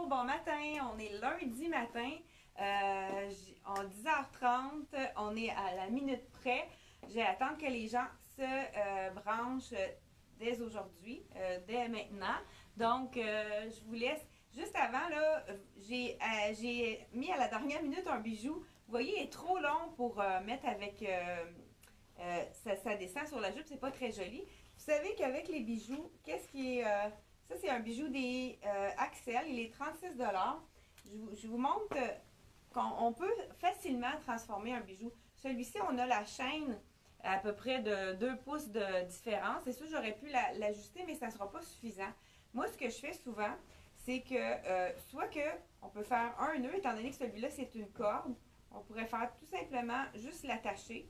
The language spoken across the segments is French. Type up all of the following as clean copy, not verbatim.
bon matin, on est lundi matin, en 10h30, on est à la minute près. Je vais attendre que les gens se branchent dès aujourd'hui, dès maintenant. Donc, je vous laisse. Juste avant, là, j'ai mis à la dernière minute un bijou. Vous voyez, il est trop long pour mettre avec... ça descend sur la jupe, c'est pas très joli. Vous savez qu'avec les bijoux, qu'est-ce qui est... ça, c'est un bijou des Axel. Il est 36 $. Je vous montre qu'on peut facilement transformer un bijou. Celui-ci, on a la chaîne à peu près de 2 pouces de différence. C'est sûr, j'aurais pu l'ajuster, mais ça ne sera pas suffisant. Moi, ce que je fais souvent, c'est que soit que on peut faire un nœud, étant donné que celui-là, c'est une corde, on pourrait faire tout simplement juste l'attacher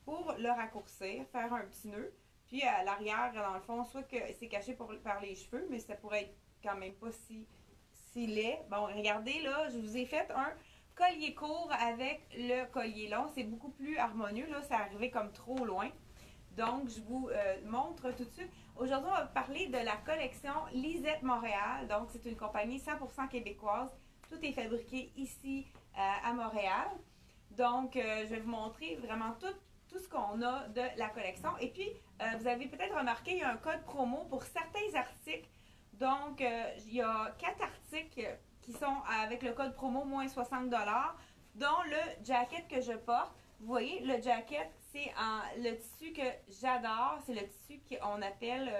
pour le raccourcir, faire un petit nœud. Puis à l'arrière, dans le fond, soit que c'est caché par les cheveux, mais ça pourrait être quand même pas si laid. Bon, regardez là, je vous ai fait un collier court avec le collier long. C'est beaucoup plus harmonieux, là, ça arrivait comme trop loin. Donc, je vous montre tout de suite. Aujourd'hui, on va parler de la collection Lisette Montréal. Donc, c'est une compagnie 100% québécoise. Tout est fabriqué ici à Montréal. Donc, je vais vous montrer vraiment tout ce qu'on a de la collection. Et puis, vous avez peut-être remarqué, il y a un code promo pour certains articles. Donc, il y a 4 articles qui sont avec le code promo moins 60 $, dont le jacket que je porte. Vous voyez, le jacket, c'est le tissu que j'adore. C'est le tissu qu'on appelle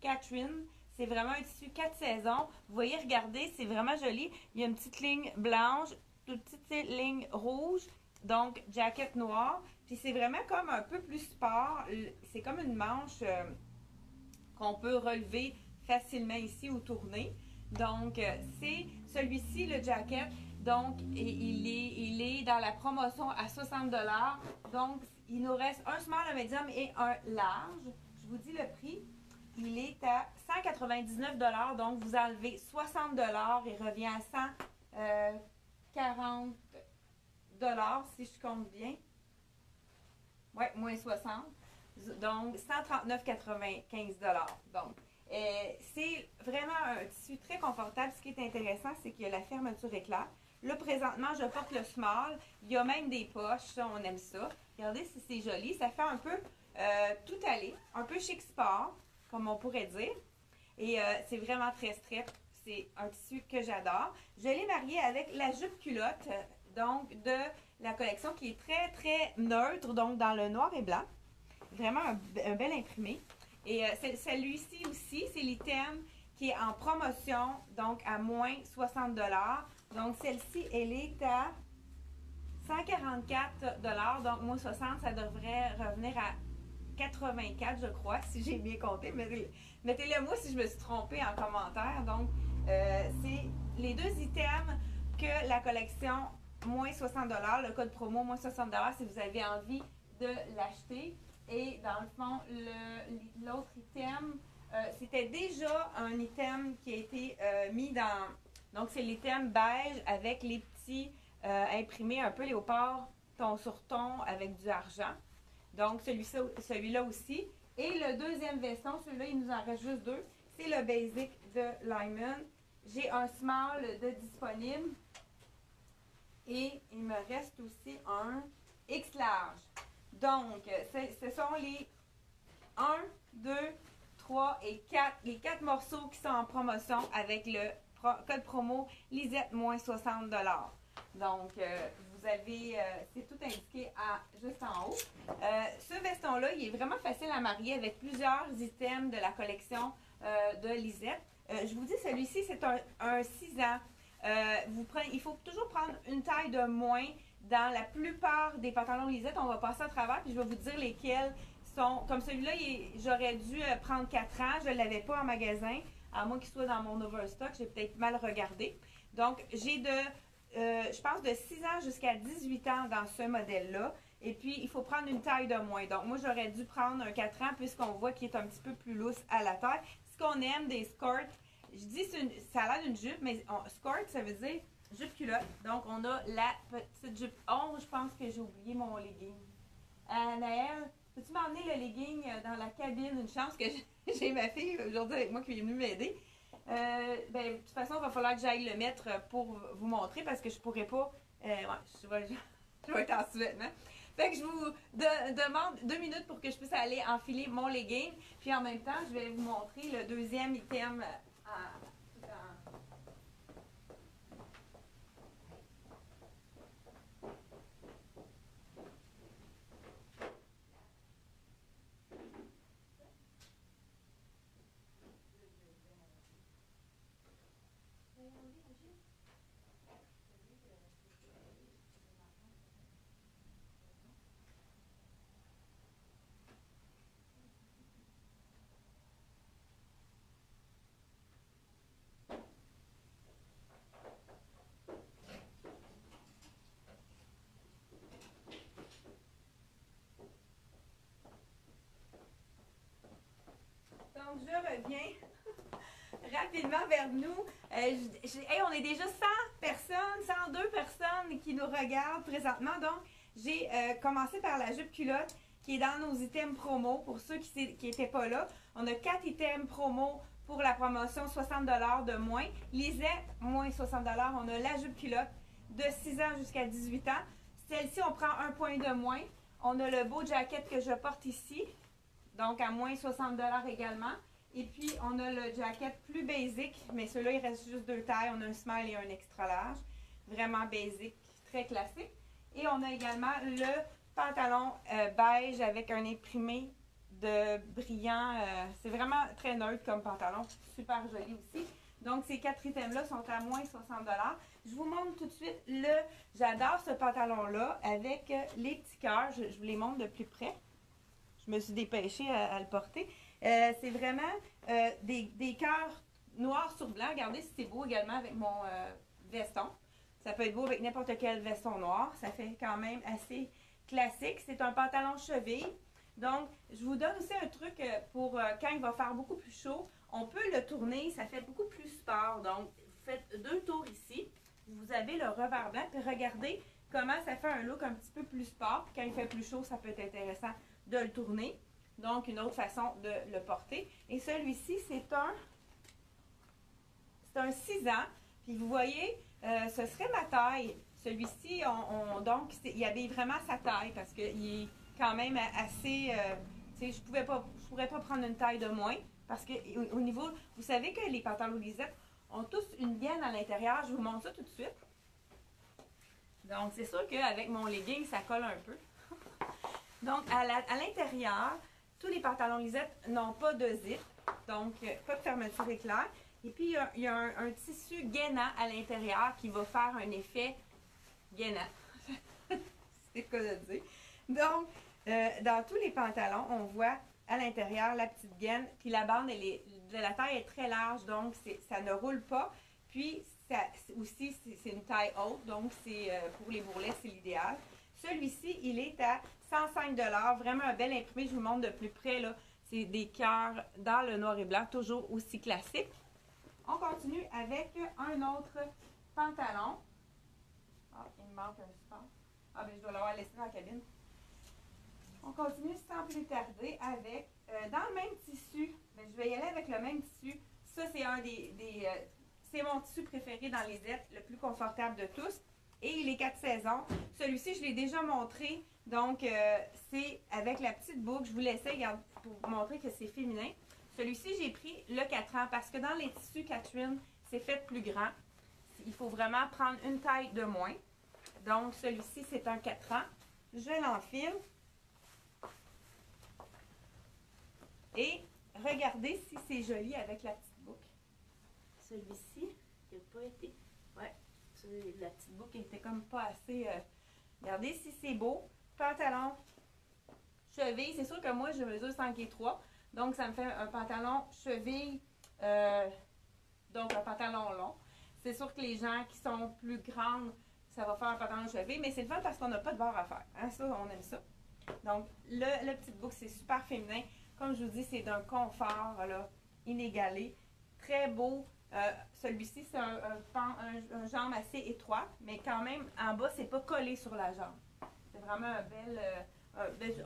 Catherine. C'est vraiment un tissu 4 saisons. Vous voyez, regardez, c'est vraiment joli. Il y a une petite ligne blanche, une petite ligne rouge. Donc, jacket noir. Puis c'est vraiment comme un peu plus sport. C'est comme une manche qu'on peut relever facilement ici ou tourner. Donc, c'est celui-ci, le jacket. Donc, il est dans la promotion à 60 $. Donc, il nous reste un small, un medium et un large. Je vous dis le prix. Il est à 199 $. Donc, vous enlevez 60 $. Il revient à 140 $ si je compte bien. Oui, moins 60. Donc, 139,95 $. Donc, c'est vraiment un tissu très confortable. Ce qui est intéressant, c'est qu'il y a la fermeture éclair. Là, présentement, je porte le small. Il y a même des poches. Ça, on aime ça. Regardez si c'est joli. Ça fait un peu tout aller. Un peu chic sport, comme on pourrait dire. Et c'est vraiment très strep. C'est un tissu que j'adore. Je l'ai marié avec la jupe culotte, donc de la collection qui est très, très neutre, donc dans le noir et blanc. Vraiment un bel imprimé. Et celui-ci aussi, c'est l'item qui est en promotion, donc à moins 60 $. Donc celle-ci, elle est à 144 $. Donc moins 60, ça devrait revenir à 84, je crois, si j'ai bien compté. Mettez-le moi si je me suis trompée en commentaire. Donc, c'est les deux items que la collection moins 60 $, le code promo moins 60 $ si vous avez envie de l'acheter. Et dans le fond, l'autre item, c'était déjà un item qui a été mis dans... Donc, c'est l'item beige avec les petits imprimés un peu léopard, ton sur ton avec du argent. Donc, celui-là aussi. Et le deuxième veston, celui-là, il nous en reste juste 2. C'est le basic de Lyman. J'ai un small de disponible. Et il me reste aussi un X large. Donc, ce sont les 1, 2, 3 et 4, les 4 morceaux qui sont en promotion avec le code promo Lisette moins 60 $. Donc, vous avez, c'est tout indiqué juste en haut. Ce veston-là, il est vraiment facile à marier avec plusieurs items de la collection de Lisette. Je vous dis, celui-ci, c'est un 6 ans. Il faut toujours prendre une taille de moins. Dans la plupart des pantalons Lisette, on va passer à travers, puis je vais vous dire lesquels sont... Comme celui-là, j'aurais dû prendre 4 ans, je ne l'avais pas en magasin, à moins qu'il soit dans mon overstock, j'ai peut-être mal regardé. Donc, j'ai je pense de 6 ans jusqu'à 18 ans dans ce modèle-là. Et puis, il faut prendre une taille de moins. Donc, moi, j'aurais dû prendre un 4 ans, puisqu'on voit qu'il est un petit peu plus lousse à la taille. Ce qu'on aime des skirts, je dis ça a l'air d'une jupe, mais skirt, ça veut dire... jupe culotte. Donc, on a la petite jupe 11. Je pense que j'ai oublié mon legging. Anaëlle, peux-tu m'emmener le legging dans la cabine? Une chance que j'ai ma fille aujourd'hui avec moi qui est venue m'aider. Ben, de toute façon, il va falloir que j'aille le mettre pour vous montrer parce que je pourrais pas. Ouais, je vais être en sous-vêtements. Fait que je vous demande 2 minutes pour que je puisse aller enfiler mon legging. Puis en même temps, je vais vous montrer le deuxième item tout en. Donc, je reviens rapidement vers nous. Hey, on est déjà 100 personnes, 102 personnes qui nous regardent présentement. Donc, j'ai commencé par la jupe culotte qui est dans nos items promo. Pour ceux qui n'étaient pas là, on a 4 items promo pour la promotion, 60 $ de moins. Lisette, moins 60 $. On a la jupe culotte de 6 ans jusqu'à 18 ans. Celle-ci, on prend un point de moins. On a le beau jacket que je porte ici, donc à moins 60 $ également. Et puis, on a le jacket plus basic, mais celui-là, il reste juste 2 tailles. On a un small et un extra large. Vraiment basic, très classique. Et on a également le pantalon beige avec un imprimé de brillant. C'est vraiment très neutre comme pantalon. Super joli aussi. Donc, ces 4 items-là sont à moins 60 $. Je vous montre tout de suite J'adore ce pantalon-là avec les petits cœurs. Je vous les montre de plus près. Je me suis dépêchée à le porter. C'est vraiment des cœurs noirs sur blanc. Regardez si c'est beau également avec mon veston. Ça peut être beau avec n'importe quel veston noir. Ça fait quand même assez classique. C'est un pantalon cheville. Donc, je vous donne aussi un truc pour quand il va faire beaucoup plus chaud. On peut le tourner. Ça fait beaucoup plus sport. Donc, vous faites 2 tours ici. Vous avez le revers blanc. Puis regardez comment ça fait un look un petit peu plus sport. Puis quand il fait plus chaud, ça peut être intéressant de le tourner. Donc, une autre façon de le porter. Et celui-ci, c'est un 6 ans. Puis vous voyez, ce serait ma taille. Celui-ci, donc, il habille vraiment sa taille parce qu'il est quand même assez... je pourrais pas prendre une taille de moins parce que au niveau... Vous savez que les pantalons Lisette ont tous une gaine à l'intérieur. Je vous montre ça tout de suite. Donc, c'est sûr qu'avec mon legging, ça colle un peu. Donc, à l'intérieur, tous les pantalons Lisette n'ont pas de zip, donc pas de fermeture éclair. Et puis, il y a un tissu gainant à l'intérieur qui va faire un effet gainant. C'est quoi de dire. Donc, dans tous les pantalons, on voit à l'intérieur la petite gaine, puis la bande, la taille est très large, donc ça ne roule pas. Puis, aussi, c'est une taille haute, donc pour les bourrelets, c'est l'idéal. Celui-ci, il est à 105 $. Vraiment un bel imprimé. Je vous montre de plus près. Là. C'est des cœurs dans le noir et blanc, toujours aussi classique. On continue avec un autre pantalon. Ah, il me manque un support. Ah, ben je dois l'avoir laissé dans la cabine. On continue sans plus tarder avec, dans le même tissu, ben, je vais y aller avec le même tissu. Ça, c'est un c'est mon tissu préféré dans les aides, le plus confortable de tous. Et les 4 saisons. Celui-ci, je l'ai déjà montré. Donc, c'est avec la petite boucle. Je vous laissais pour vous montrer que c'est féminin. Celui-ci, j'ai pris le 4 ans parce que dans les tissus Catherine, c'est fait plus grand. Il faut vraiment prendre une taille de moins. Donc, celui-ci, c'est un 4 ans. Je l'enfile. Et regardez si c'est joli avec la petite boucle. Celui-ci, il n'a pas été... Ouais. La petite boucle était comme pas assez... regardez si c'est beau. Pantalon, cheville. C'est sûr que moi, je mesure 5,3 $. Donc, ça me fait un pantalon cheville. Donc, un pantalon long. C'est sûr que les gens qui sont plus grandes, ça va faire un pantalon cheville. Mais c'est le fun parce qu'on n'a pas de bord à faire. Hein, ça, on aime ça. Donc, le petite boucle, c'est super féminin. Comme je vous dis, c'est d'un confort là, inégalé. Très beau. Celui-ci, c'est un jambe assez étroit, mais quand même, en bas, c'est pas collé sur la jambe. C'est vraiment un bel,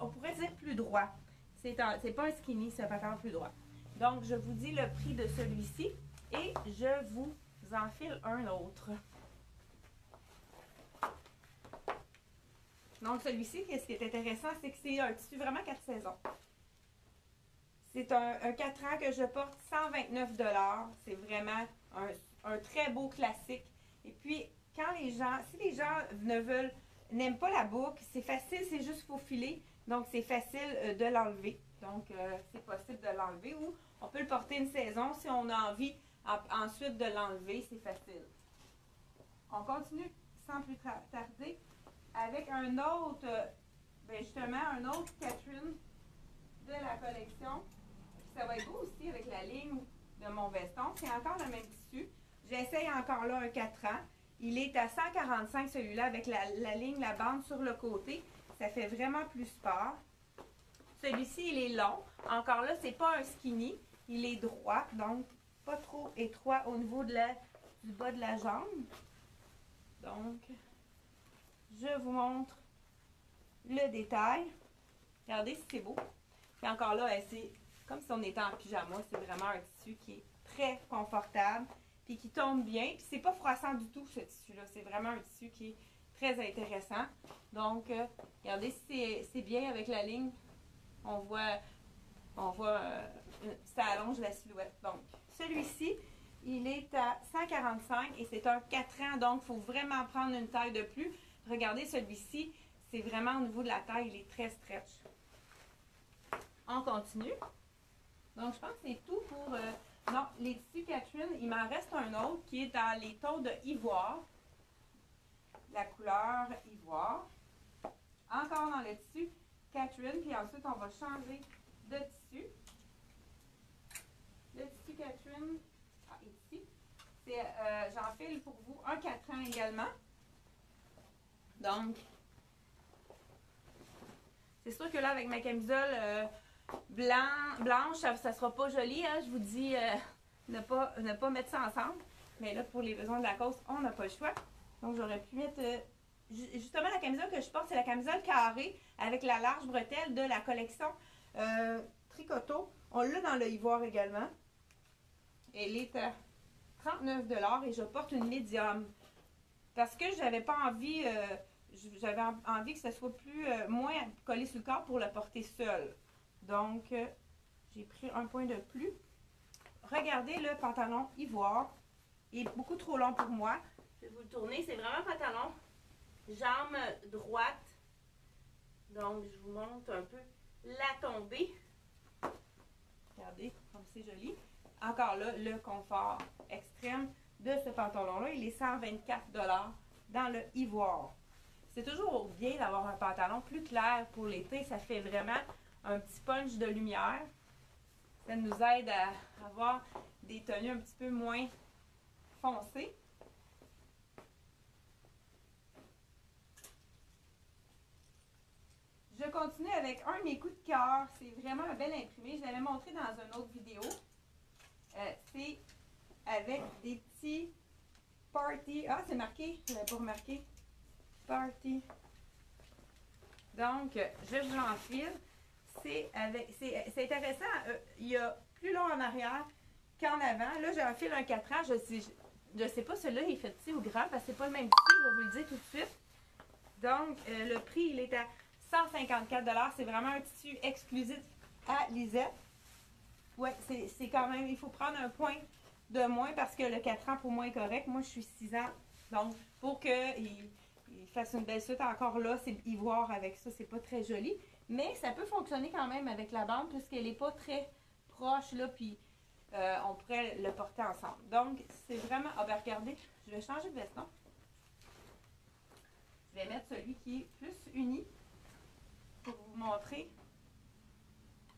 on pourrait dire plus droit. C'est pas un skinny, c'est un pantalon plus droit. Donc, je vous dis le prix de celui-ci. Et je vous enfile un autre. Donc, celui-ci, ce qui est intéressant, c'est que c'est un tissu vraiment 4 saisons. C'est un 4 ans que je porte 129 $. C'est vraiment un très beau classique. Et puis, si les gens n'aiment pas la boucle, c'est facile, c'est juste faufiler. Donc, c'est facile de l'enlever. Donc, c'est possible de l'enlever ou on peut le porter une saison. Si on a envie ensuite de l'enlever, c'est facile. On continue sans plus tarder avec un autre, un autre Catherine de la collection. Ça va être beau aussi avec la ligne de mon veston. C'est encore le même tissu. J'essaye encore là un 4 ans. Il est à 145 celui-là avec la ligne, la bande sur le côté. Ça fait vraiment plus sport. Celui-ci, il est long. Encore là, c'est pas un skinny. Il est droit, donc pas trop étroit au niveau du bas de la jambe. Donc, je vous montre le détail. Regardez si c'est beau. Et encore là, c'est comme si on était en pyjama. C'est vraiment un tissu qui est très confortable puis qui tombe bien. Puis c'est pas froissant du tout, ce tissu-là. C'est vraiment un tissu qui est très intéressant. Donc, regardez si c'est bien avec la ligne. On voit ça allonge la silhouette. Donc, celui-ci, il est à 145 et c'est un 4 ans. Donc, il faut vraiment prendre une taille de plus. Regardez celui-ci, c'est vraiment au niveau de la taille, il est très stretch. On continue. Donc, je pense que c'est tout pour... non, les tissus Catherine, il m'en reste un autre qui est dans les tons de ivoire. La couleur ivoire. Encore dans le tissu Catherine, puis ensuite, on va changer de tissu. Le tissu Catherine, ici, j'enfile pour vous un 4 ans également. Donc, c'est sûr que là, avec ma camisole blanche, ça ne sera pas joli. Hein? Je vous dis ne pas mettre ça ensemble. Mais là, pour les besoins de la cause, on n'a pas le choix. Donc, j'aurais pu mettre... justement, la camisole que je porte, c'est la camisole carrée avec la large bretelle de la collection Tricoto. On l'a dans le ivoire également. Elle est à 39 $ et je porte une médium. Parce que j'avais pas envie... j'avais envie que ce soit moins collé sur le corps pour le porter seul. Donc, j'ai pris un point de plus. Regardez le pantalon ivoire. Il est beaucoup trop long pour moi. Je vais vous le tourner. C'est vraiment un pantalon jambe droite. Donc, je vous montre un peu la tombée. Regardez comme c'est joli. Encore là, le confort extrême de ce pantalon-là. Il est 124 $ dans le ivoire. C'est toujours bien d'avoir un pantalon plus clair pour l'été. Ça fait vraiment un petit punch de lumière. Ça nous aide à avoir des tenues un petit peu moins foncées. Je continue avec un de mes coups de cœur. C'est vraiment un bel imprimé. Je l'avais montré dans une autre vidéo. C'est avec des petits party. Ah, c'est marqué. Je n'avais pas remarqué. Party. Donc, je vous l'enfile. C'est intéressant. Il y a plus long en arrière qu'en avant. Là, j'enfile un 4 ans. Je sais pas, celui-là, il est fait petit ou grand parce que c'est pas le même tissu. Je vais vous le dire tout de suite. Donc, le prix, il est à 154 $. C'est vraiment un tissu exclusif à Lisette. Ouais, c'est quand même... Il faut prendre un point de moins parce que le 4 ans, pour moi, est correct. Moi, je suis 6 ans. Donc, pour qu'il fasse une belle suite, encore là, c'est ivoire avec ça. C'est pas très joli. Mais ça peut fonctionner quand même avec la bande puisqu'elle n'est pas très proche, là, puis on pourrait le porter ensemble. Donc, c'est vraiment... Ah ben, regardez, je vais changer de veston. Je vais mettre celui qui est plus uni pour vous montrer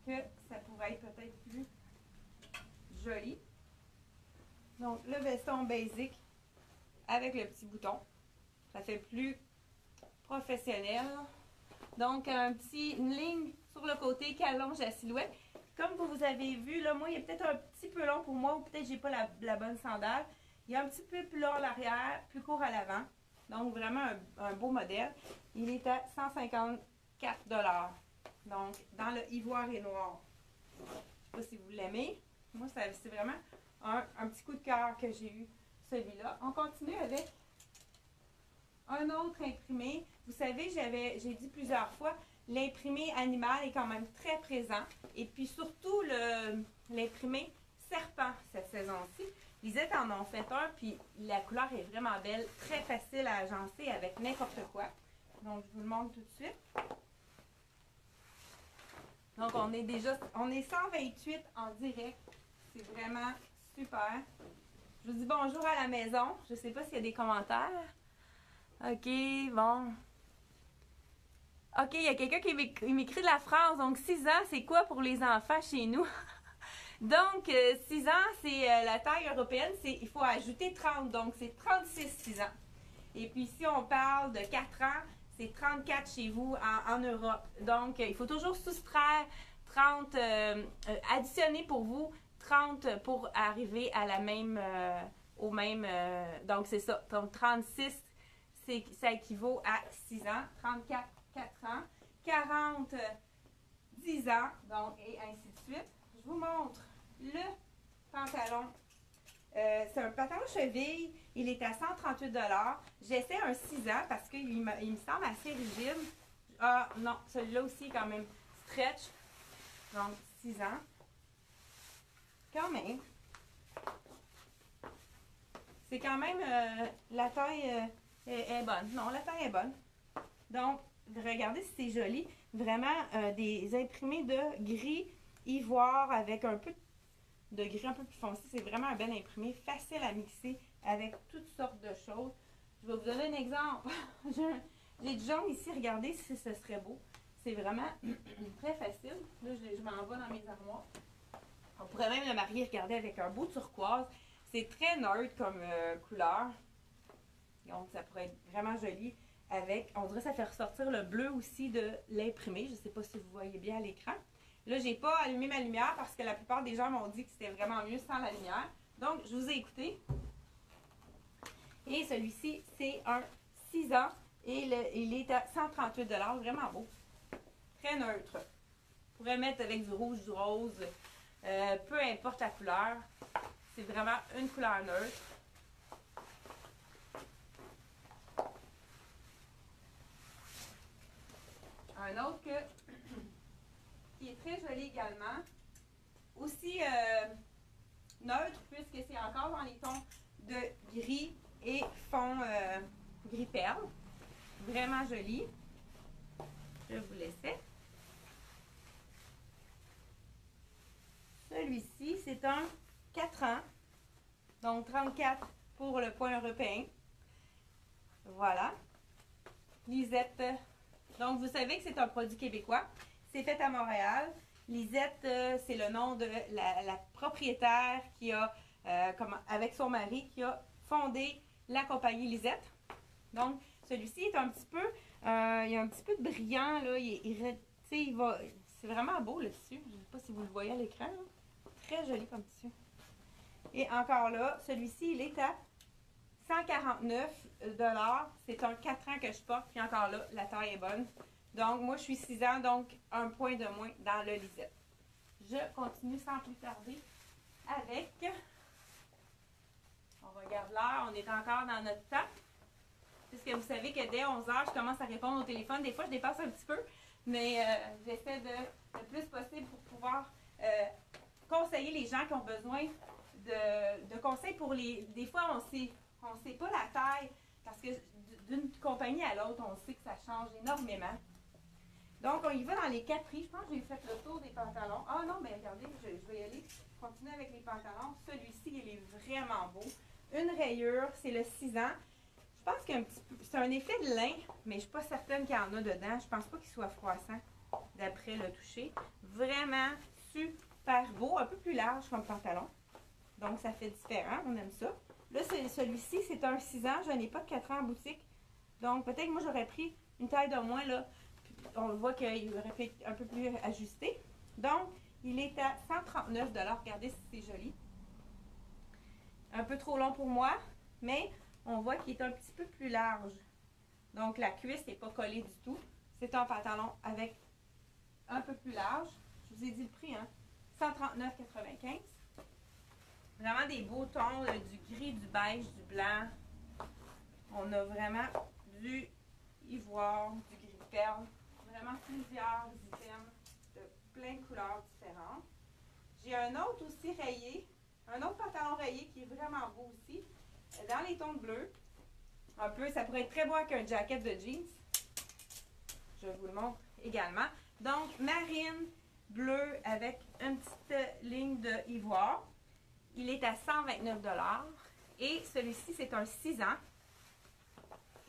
que ça pourrait être peut-être plus joli. Donc, le veston basic avec le petit bouton. Ça fait plus professionnel. Donc, une ligne sur le côté qui allonge la silhouette. Comme vous avez vu, là, moi, il est peut-être un petit peu long pour moi ou peut-être que je n'ai pas la bonne sandale. Il est un petit peu plus long à l'arrière, plus court à l'avant. Donc, vraiment un beau modèle. Il est à 154 $. Donc, dans le ivoire et noir. Je ne sais pas si vous l'aimez. Moi, c'est vraiment un petit coup de cœur. couleur que j'ai eu celui-là. On continue avec un autre imprimé. Vous savez, j'ai dit plusieurs fois, l'imprimé animal est quand même très présent. Et puis surtout l'imprimé serpent cette saison-ci. Lisette en ont fait un, puis la couleur est vraiment belle, très facile à agencer avec n'importe quoi. Donc, je vous le montre tout de suite. Donc, on est 128 en direct. C'est vraiment super. Je vous dis bonjour à la maison. Je ne sais pas s'il y a des commentaires. OK, bon. OK, il y a quelqu'un qui m'écrit de la France. Donc, 6 ans, c'est quoi pour les enfants chez nous? Donc, 6 ans, c'est la taille européenne. Il faut ajouter 30. Donc, c'est 36 6 ans. Et puis, si on parle de 4 ans, c'est 34 chez vous en Europe. Donc, il faut toujours soustraire 30, additionner pour vous 30 pour arriver à la même, au même. Donc, c'est ça. Donc, 36, ça équivaut à 6 ans. 34, 4 ans. 40, 10 ans. Donc, et ainsi de suite. Je vous montre le pantalon. C'est un pantalon cheville. Il est à 138 $. J'essaie un 6 ans parce qu'il me semble assez rigide. Ah non, celui-là aussi est quand même stretch. Donc, 6 ans. Quand même. C'est quand même... la taille est bonne. Non, la taille est bonne. Donc, regardez si c'est joli. Vraiment, des imprimés de gris ivoire avec un peu de gris un peu plus foncé. C'est vraiment un bel imprimé, facile à mixer avec toutes sortes de choses. Je vais vous donner un exemple. J'ai du jaune ici, regardez si ce serait beau. C'est vraiment très facile. Là, je m'en vais dans mes armoires. On pourrait même le marier, regardez, avec un beau turquoise. C'est très neutre comme couleur. Donc, ça pourrait être vraiment joli avec, on dirait que ça fait ressortir le bleu aussi de l'imprimé. Je ne sais pas si vous voyez bien à l'écran. Là, je n'ai pas allumé ma lumière parce que la plupart des gens m'ont dit que c'était vraiment mieux sans la lumière. Donc, je vous ai écouté. Et celui-ci, c'est un 6 ans et il est à 138 $. Vraiment beau. Très neutre. Vous pourrez mettre avec du rouge, du rose, peu importe la couleur. C'est vraiment une couleur neutre. Un autre qui est très joli également. Aussi neutre puisque c'est encore dans les tons de gris et fond gris perle. Vraiment joli. Je vous laisse. Celui-ci, c'est un 4 ans. Donc 34 pour le point européen. Voilà. Lisette. Donc, vous savez que c'est un produit québécois. C'est fait à Montréal. Lisette, c'est le nom de la propriétaire qui a, avec son mari, qui a fondé la compagnie Lisette. Donc, celui-ci est un petit peu, il y a un petit peu de brillant, là. C'est vraiment beau le tissu. Je ne sais pas si vous le voyez à l'écran. Très joli comme tissu. Et encore là, celui-ci, il est à 149 $. C'est un 4 ans que je porte. Puis encore là, la taille est bonne. Donc, moi, je suis 6 ans, donc un point de moins dans le Lisette. Je continue sans plus tarder avec... On regarde l'heure. On est encore dans notre temps. Puisque vous savez que dès 11 h, je commence à répondre au téléphone. Des fois, je dépasse un petit peu. Mais j'essaie le plus possible pour pouvoir conseiller les gens qui ont besoin de conseils pour les... Des fois, on sait pas la taille, parce que d'une compagnie à l'autre, on sait que ça change énormément. Donc, on y va dans les 4 prix. Je pense que j'ai fait le tour des pantalons. Ah non, mais regardez, je vais y aller. Continuer avec les pantalons. Celui-ci, il est vraiment beau. Une rayure, c'est le 6 ans. Je pense qu'il y a un petit peu... C'est un effet de lin, mais je ne suis pas certaine qu'il y en a dedans. Je pense pas qu'il soit froissant d'après le toucher. Vraiment super beau. Un peu plus large comme pantalon. Donc, ça fait différent. On aime ça. Là, celui-ci, c'est un 6 ans. Je n'ai pas de 4 ans en boutique. Donc, peut-être que moi, j'aurais pris une taille de moins, là. On voit qu'il aurait pu être un peu plus ajusté. Donc, il est à 139 $. Regardez si c'est joli. Un peu trop long pour moi, mais on voit qu'il est un petit peu plus large. Donc, la cuisse n'est pas collée du tout. C'est un pantalon avec un peu plus large. Je vous ai dit le prix, hein? 139,95 $. Vraiment des beaux tons, du gris, du beige, du blanc. On a vraiment du ivoire, du gris perle. Vraiment plusieurs items de plein de couleurs différentes. J'ai un autre aussi rayé, un autre pantalon rayé qui est vraiment beau aussi, dans les tons de bleu. Un peu, ça pourrait être très beau avec un jacket de jeans. Je vous le montre également. Donc, marine, bleu avec une petite ligne de ivoire. Il est à 129 $. Et celui-ci, c'est un 6 ans.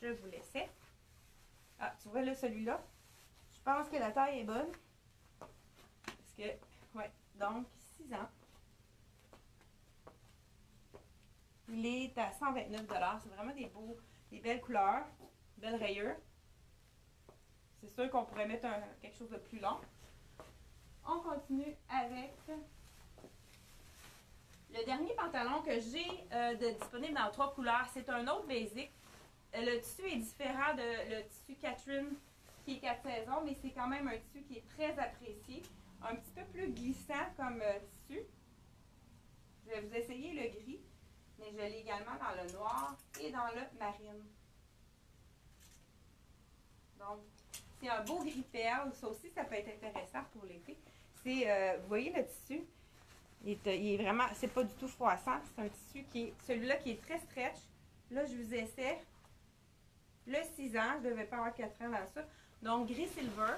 Je vous laissais. Ah, tu vois là, celui-là? Je pense que la taille est bonne. Parce que, ouais, donc 6 ans. Il est à 129 $. C'est vraiment des belles couleurs, belles rayures. C'est sûr qu'on pourrait mettre quelque chose de plus long. On continue avec le dernier pantalon que j'ai disponible dans 3 couleurs. C'est un autre basic. Le tissu est différent de le tissu Catherine qui est 4 saisons, mais c'est quand même un tissu qui est très apprécié. Un petit peu plus glissant comme tissu. Je vais vous essayer le gris, mais je l'ai également dans le noir et dans le marine. Donc, c'est un beau gris perle. Ça aussi, ça peut être intéressant pour l'été. C'est, vous voyez le tissu? Il est vraiment, c'est pas du tout froissant. C'est un tissu qui est, celui-là qui est très stretch. Là, je vous essaie le 6 ans. Je devais pas avoir 4 ans dans ça. Donc, gris silver.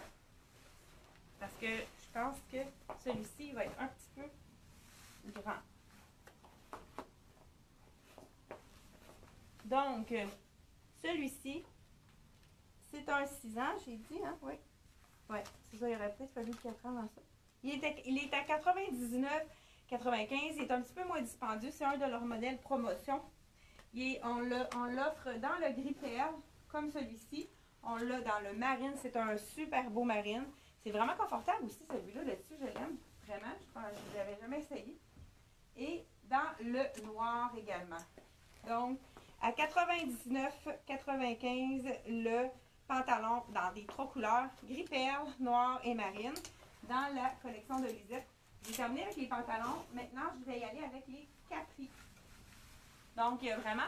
Parce que je pense que celui-ci va être un petit peu grand. Donc, celui-ci, c'est un 6 ans, j'ai dit, hein? Oui. Oui, c'est ça, il aurait peut-être fallu 4 ans dans ça. Il est à 99,95. Il est un petit peu moins dispendieux. C'est un de leurs modèles promotion. On l'offre dans le gris perle, comme celui-ci. On l'a dans le marine. C'est un super beau marine. C'est vraiment confortable aussi, celui-là. Là-dessus, je l'aime vraiment. Je ne l'avais jamais essayé. Et dans le noir également. Donc, à 99,95 le pantalon dans des 3 couleurs, gris perle, noir et marine, dans la collection de Lisette. J'ai terminé avec les pantalons. Maintenant, je vais y aller avec les capris. Donc, il y a vraiment...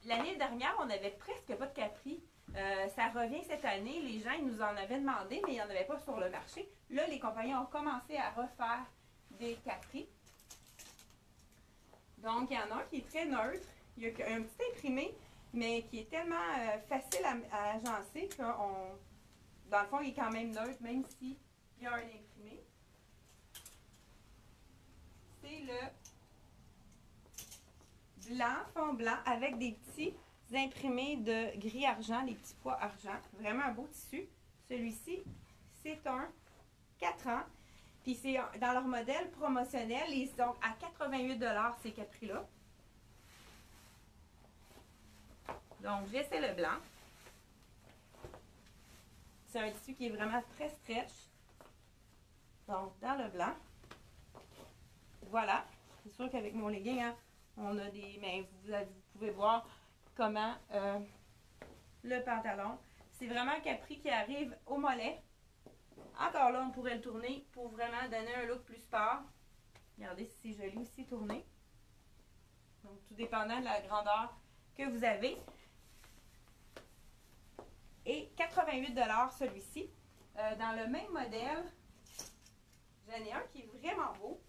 l'année dernière, on n'avait presque pas de capris. Ça revient cette année. Les gens, ils nous en avaient demandé, mais il n'y en avait pas sur le marché. Là, les compagnies ont commencé à refaire des capris. Donc, il y en a un qui est très neutre. Il y a un petit imprimé, mais qui est tellement facile à agencer que dans le fond, il est quand même neutre, même s'il y a un imprimé. C'est le blanc, fond blanc, avec des petits imprimés de gris argent, des petits pois argent. Vraiment un beau tissu. Celui-ci, c'est un 4 ans. Puis c'est dans leur modèle promotionnel. Ils sont à 88 $ ces capris-là. Donc, j'essaie le blanc. C'est un tissu qui est vraiment très stretch. Donc, dans le blanc. Voilà. C'est sûr qu'avec mon legging, hein, on a des... Mais vous pouvez voir comment le pantalon. C'est vraiment un capri qui arrive au mollet. Encore là, on pourrait le tourner pour vraiment donner un look plus sport. Regardez si c'est joli aussi tourné. Donc, tout dépendant de la grandeur que vous avez. Et 88 $ celui-ci. Dans le même modèle, j'en ai un qui est vraiment beau.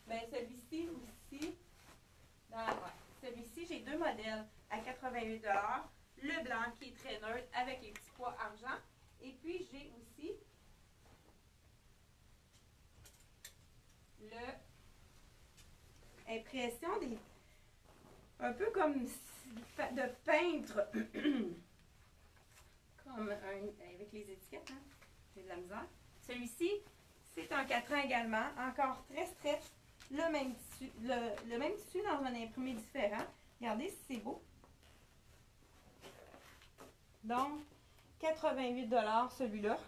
Mais celui-ci aussi, celui-ci, j'ai 2 modèles à 88 $. Le blanc qui est très neutre avec les petits pois argent. Et puis, j'ai aussi l'impression des... Un peu comme de peintre. Comme avec les étiquettes, hein? J'ai de la misère. Celui-ci, c'est un 4 ans également. Encore très stretch. Le même tissu dans un imprimé différent. Regardez si c'est beau. Donc, 88 $ celui-là.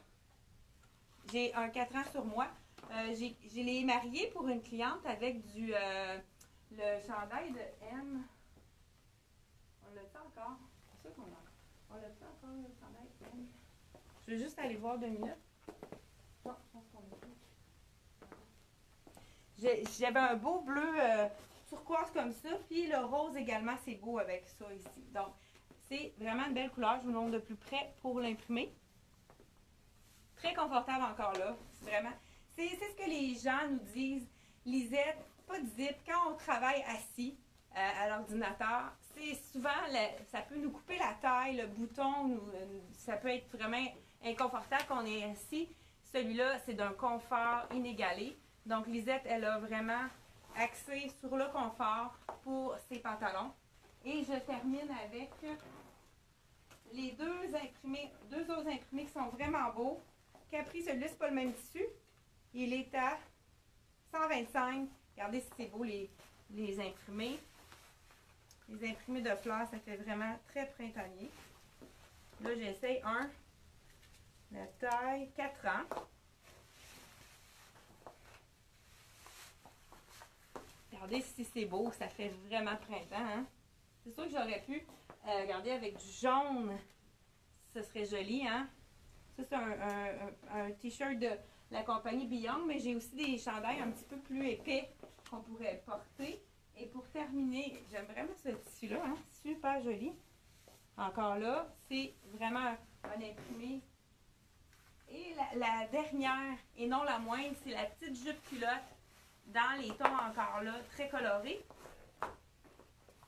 J'ai un 4 ans sur moi. Je l'ai marié pour une cliente avec le chandail de M. On l'a fait encore. C'est ça qu'on a. On l'a fait encore le chandail de M. Je vais juste aller voir 2 minutes. Non, je pense qu'on l'a fait. J'avais un beau bleu turquoise comme ça. Puis le rose également, c'est beau avec ça ici. Donc, c'est vraiment une belle couleur. Je vous montre de plus près pour l'imprimer. Très confortable encore là. Vraiment. C'est ce que les gens nous disent. Lisette, pas de zip. Quand on travaille assis à l'ordinateur, c'est souvent, ça peut nous couper la taille, le bouton, ça peut être vraiment inconfortable quand on est assis. Celui-là, c'est d'un confort inégalé. Donc, Lisette, elle a vraiment axé sur le confort pour ses pantalons. Et je termine avec les deux autres imprimés qui sont vraiment beaux. Capri, celui-là, c'est pas le même tissu. Il est à 125. Regardez si c'est beau les imprimés. Les imprimés de fleurs, ça fait vraiment très printanier. Là, j'essaye un. La taille 4 ans. Regardez si c'est beau, ça fait vraiment printemps. Hein? C'est sûr que j'aurais pu regarder avec du jaune. Ce serait joli, hein? Ça, c'est un t-shirt de la compagnie Beyond, mais j'ai aussi des chandails un petit peu plus épais qu'on pourrait porter. Et pour terminer, j'aime vraiment ce tissu-là, hein? Super joli. Encore là, c'est vraiment un imprimé. Et la dernière, et non la moindre, c'est la petite jupe culotte dans les tons encore là, très colorés.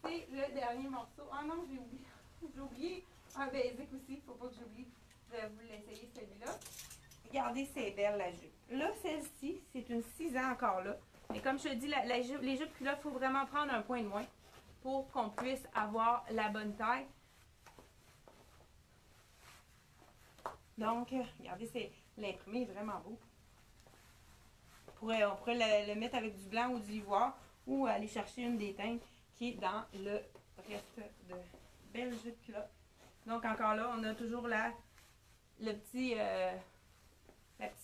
C'est le dernier morceau. Oh non, j'ai oublié. J'ai oublié un basic aussi. Il ne faut pas que j'oublie de vous l'essayer celui-là. Regardez, c'est belle la jupe. Là, celle-ci, c'est une 6 ans encore là. Mais comme je te dis, les jupes culottes, il faut vraiment prendre un point de moins pour qu'on puisse avoir la bonne taille. Donc, regardez, l'imprimé est vraiment beau. On pourrait le mettre avec du blanc ou du ivoire ou aller chercher une des teintes qui est dans le reste de belles jupes culottes. Donc, encore là, on a toujours la petite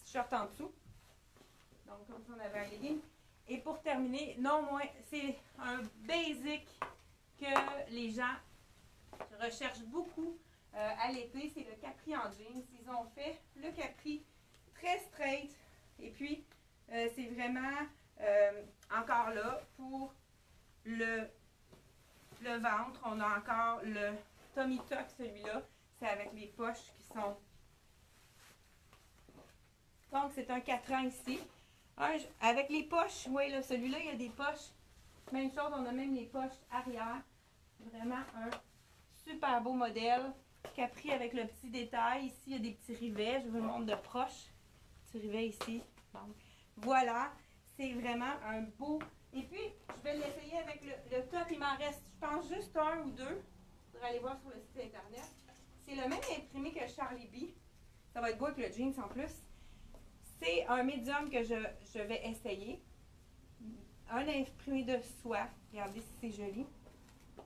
short en dessous. Donc, comme si on avait un legging. Et pour terminer, non moins, c'est un basic que les gens recherchent beaucoup à l'été. C'est le capri en jeans. Ils ont fait le capri très straight. Et puis, c'est vraiment encore là pour le ventre. On a encore le Tommy Tuck, celui-là. C'est avec les poches qui sont... Donc, c'est un 4 ans ici. Avec les poches, oui, là, celui-là, il y a des poches. Même chose, on a même les poches arrière. Vraiment un super beau modèle. Capri avec le petit détail. Ici, il y a des petits rivets. Je vous le montre de proche. Petit rivet ici. Donc, voilà. C'est vraiment un beau... Et puis, je vais l'essayer avec le top. Il m'en reste, je pense, juste un ou deux. Vous allez voir sur le site internet. C'est le même imprimé que Charlie B. Ça va être beau avec le jeans en plus. C'est un médium que je vais essayer. Un imprimé de soie. Regardez si c'est joli.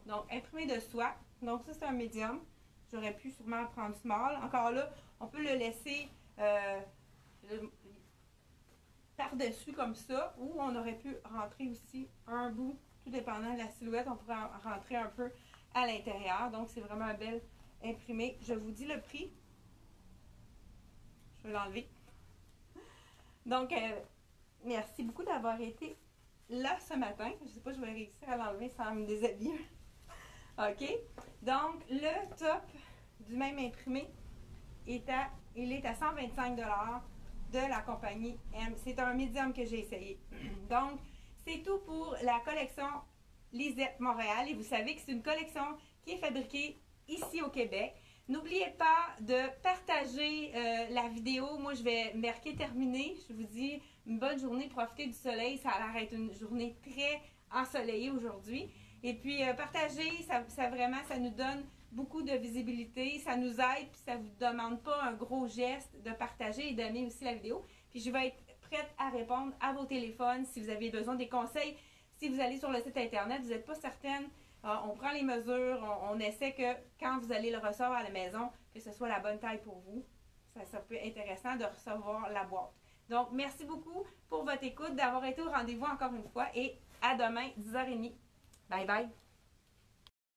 Donc, imprimé de soie. Donc, ça, c'est un médium. J'aurais pu sûrement prendre small. Encore là, on peut le laisser par-dessus comme ça. Ou on aurait pu rentrer aussi un bout, tout dépendant de la silhouette. On pourrait en rentrer un peu à l'intérieur. Donc, c'est vraiment un bel imprimé. Je vous dis le prix. Je vais l'enlever. Donc, merci beaucoup d'avoir été là ce matin. Je ne sais pas si je vais réussir à l'enlever sans me déshabiller. OK? Donc, le top du même imprimé, il est à 125 $ de la compagnie M. C'est un médium que j'ai essayé. Donc, c'est tout pour la collection Lisette Montréal. Et vous savez que c'est une collection qui est fabriquée ici au Québec. N'oubliez pas de partager la vidéo. Moi, je vais marquer terminé. Je vous dis une bonne journée. Profitez du soleil. Ça a l'air d'être une journée très ensoleillée aujourd'hui. Et puis, partagez. Ça nous donne beaucoup de visibilité. Ça nous aide. Puis, ça ne vous demande pas un gros geste de partager et d'aimer aussi la vidéo. Puis, je vais être prête à répondre à vos téléphones si vous avez besoin des conseils. Si vous allez sur le site internet, vous n'êtes pas certaine. On prend les mesures, on essaie que quand vous allez le recevoir à la maison, que ce soit la bonne taille pour vous. Ça peut être intéressant de recevoir la boîte. Donc, merci beaucoup pour votre écoute, d'avoir été au rendez-vous encore une fois et à demain, 10h30. Bye bye!